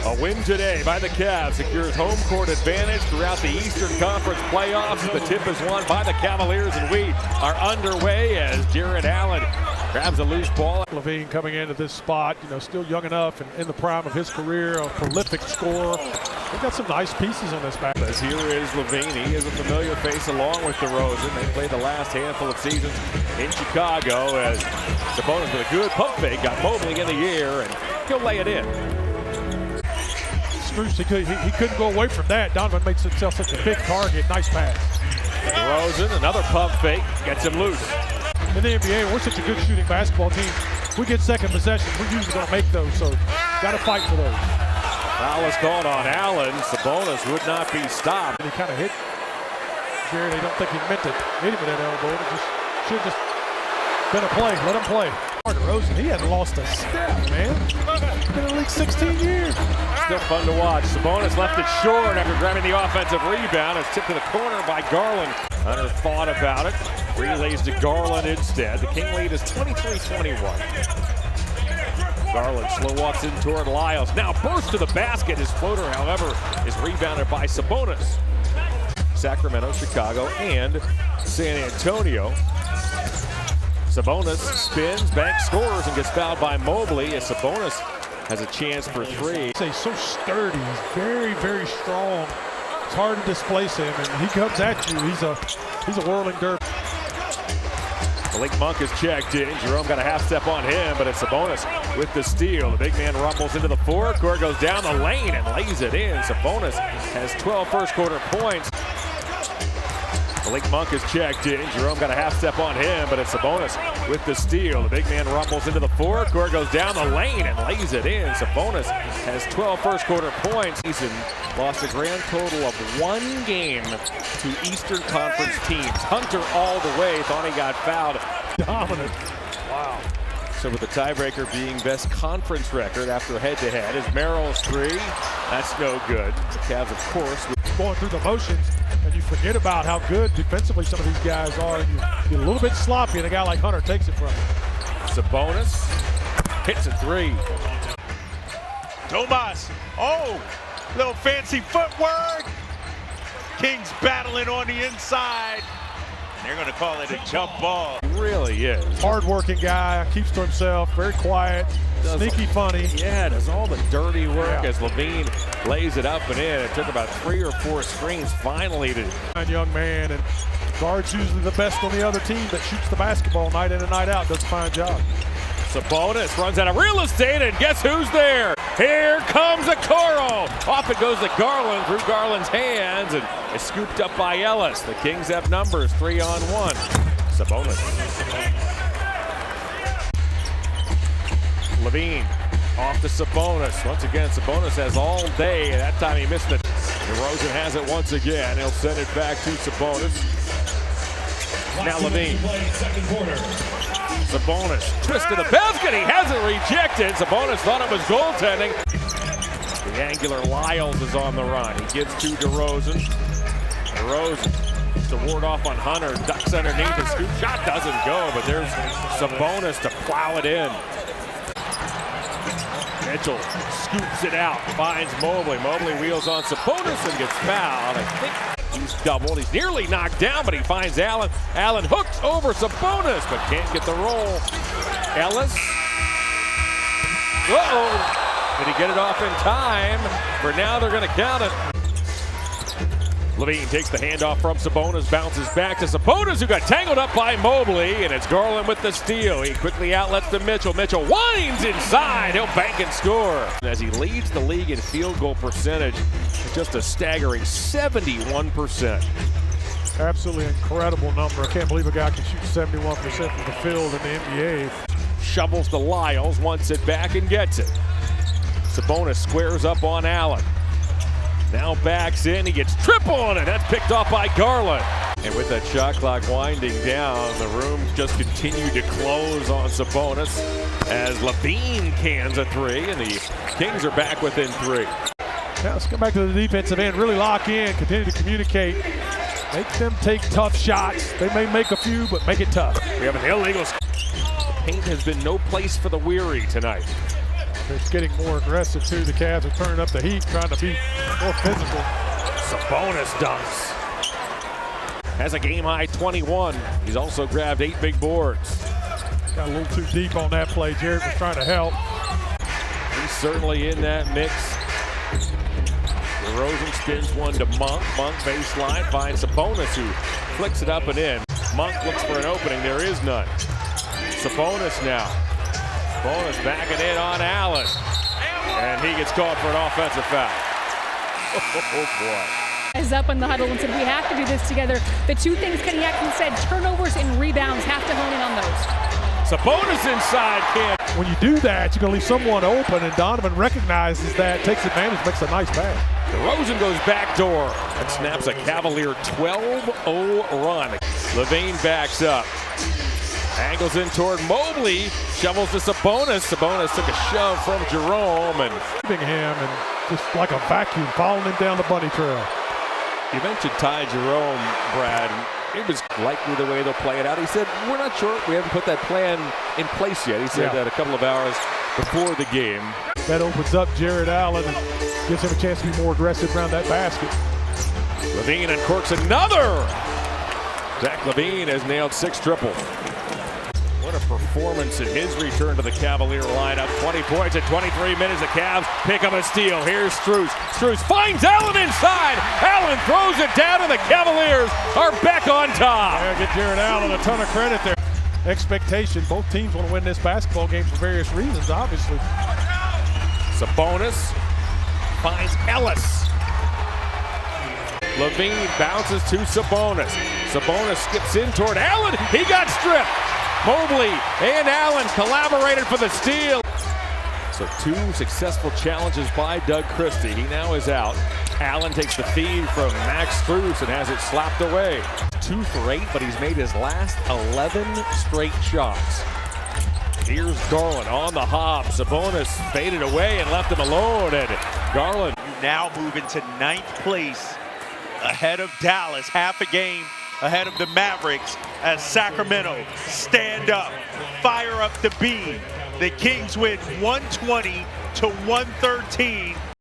A win today by the Cavs secures home court advantage throughout the Eastern Conference playoffs. The tip is won by the Cavaliers, and we are underway as Jarrett Allen grabs a loose ball. LaVine coming into this spot, still young enough and in the prime of his career, a prolific scorer. They've got some nice pieces on this back. As here is LaVine. He is a familiar face along with DeRozan. They played the last handful of seasons in Chicago as Sabonis with a good pump fake got Mobley in the air, and he'll lay it in. He couldn't go away from that. Donovan makes himself such a big target. Nice pass. DeRozan, another pump fake, gets him loose. In the NBA, we're such a good shooting basketball team. We get second possession, we're usually going to make those, so got to fight for those. Foul is called on Allen. Sabonis would not be stopped. And he kind of hit Jared. I don't think he meant to hit him with that elbow. It should have just been a play. Let him play. DeRozan, he hasn't lost a step, man. He's been in the league 16 years. Still fun to watch. Sabonis left it short after grabbing the offensive rebound. It's tipped to the corner by Garland. Hunter thought about it. Relays to Garland instead. The King lead is 23-21. Garland slow walks in toward Lyles. Now burst to the basket. His floater, however, is rebounded by Sabonis. Sacramento, Chicago, and San Antonio. Sabonis spins, banks, scores, and gets fouled by Mobley as Sabonis has a chance for three. He's so sturdy. He's very, very strong. It's hard to displace him, and he comes at you. He's a whirling dirt. Malik Monk is checked in. Jerome got a half step on him, but it's Sabonis with the steal. The big man rumbles into the forecourt, goes down the lane and lays it in. Sabonis has 12 first quarter points. Malik Monk is checked in. Jerome got a half step on him, but it's Sabonis with the steal. The big man rumbles into the forecourt, goes down the lane and lays it in. Sabonis has 12 first quarter points. He's lost a grand total of 1 game to Eastern Conference teams. Hunter all the way, thought he got fouled. Dominant. Wow. So with the tiebreaker being best conference record after head-to-head is Merrill's three. That's no good. The Cavs, of course, going through the motions, and you forget about how good defensively some of these guys are. You get a little bit sloppy, and a guy like Hunter takes it from him. Sabonis hits a three. Domas, little fancy footwork. Kings battling on the inside. They're going to call it a jump ball. He really is. Hard-working guy, keeps to himself, very quiet, sneaky funny. Yeah, does all the dirty work as LaVine lays it up and in. It took about 3 or 4 screens finally to... Young man, and guard's usually the best on the other team that shoots the basketball night in and night out, does a fine job. Sabonis runs out of real estate, and guess who's there? Here comes Okoro. Off it goes to Garland, through Garland's hands, and it's scooped up by Ellis. The Kings have numbers, 3-on-1. Sabonis. LaVine off to Sabonis. Once again, Sabonis has all day. That time he missed it. DeRozan has it once again. He'll send it back to Sabonis. Now LaVine. Sabonis, twist to the basket, he has it rejected. Sabonis thought it was goaltending. The angular Lyles is on the run. He gives to DeRozan. DeRozan to ward off on Hunter, ducks underneath, the scoop shot doesn't go, but there's Sabonis to plow it in. Mitchell scoops it out, finds Mobley. Mobley wheels on Sabonis and gets fouled. I think he's doubled. He's nearly knocked down, but he finds Allen. Allen hooks over Sabonis, but can't get the roll. Ellis. Uh-oh. Did he get it off in time? For now, they're going to count it. LaVine takes the handoff from Sabonis, bounces back to Sabonis, who got tangled up by Mobley, and it's Garland with the steal. He quickly outlets to Mitchell. Mitchell winds inside. He'll bank and score. As he leads the league in field goal percentage, just a staggering 71%. Absolutely incredible number. I can't believe a guy can shoot 71% from the field in the NBA. Shovels to Lyles, wants it back and gets it. Sabonis squares up on Allen. Now backs in, he gets triple on it. That's picked off by Garland. And with that shot clock winding down, the room just continued to close on Sabonis as LaVine cans a three, and the Kings are back within 3. Now let's come back to the defensive end, really lock in, continue to communicate, make them take tough shots. They may make a few, but make it tough. We have an illegal. The paint has been no place for the weary tonight. It's getting more aggressive too. The Cavs are turning up the heat, trying to be more physical. Sabonis dunks. Has a game-high 21. He's also grabbed 8 big boards. Got a little too deep on that play. Jared was trying to help. He's certainly in that mix. DeRozan spins one to Monk. Monk baseline finds Sabonis, who flicks it up and in. Monk looks for an opening. There is none. Sabonis now. Sabonis backing in on Allen. And he gets called for an offensive foul. Oh, boy. Is up in the huddle and said, we have to do this together. The two things Kenny Atkins said, turnovers and rebounds, have to hone in on those. Sabonis inside, can't. When you do that, you're going to leave someone open, and Donovan recognizes that, takes advantage, makes a nice pass. DeRozan goes backdoor and snaps a Cavalier 12-0 run. Levine backs up. Angles in toward Mobley. Shovels to Sabonis. Sabonis took a shove from Jerome and leaving him and just like a vacuum, following him down the bunny trail. You mentioned Ty Jerome, Brad. It was likely the way they'll play it out. He said, we're not sure. We haven't put that plan in place yet. He said that a couple of hours before the game. That opens up Jared Allen and gives him a chance to be more aggressive around that basket. Levine uncorks another. Zach Levine has nailed 6 triples. What a performance in his return to the Cavalier lineup. 20 points at 23 minutes. The Cavs pick up a steal. Here's Strus. Strus finds Allen inside. Allen throws it down, and the Cavaliers are back on top. Yeah, get Jared Allen a ton of credit there. Expectation, both teams want to win this basketball game for various reasons, obviously. Sabonis finds Ellis. Levine bounces to Sabonis. Sabonis skips in toward Allen. He got stripped. Mobley and Allen collaborated for the steal. So 2 successful challenges by Doug Christie. He now is out. Allen takes the feed from Max Strus and has it slapped away. 2 for 8, but he's made his last 11 straight shots. Here's Garland on the hop. Sabonis faded away and left him alone. And Garland now move into 9th place ahead of Dallas, half a game ahead of the Mavericks as Sacramento stand up, fire up the beam. The Kings win 120-113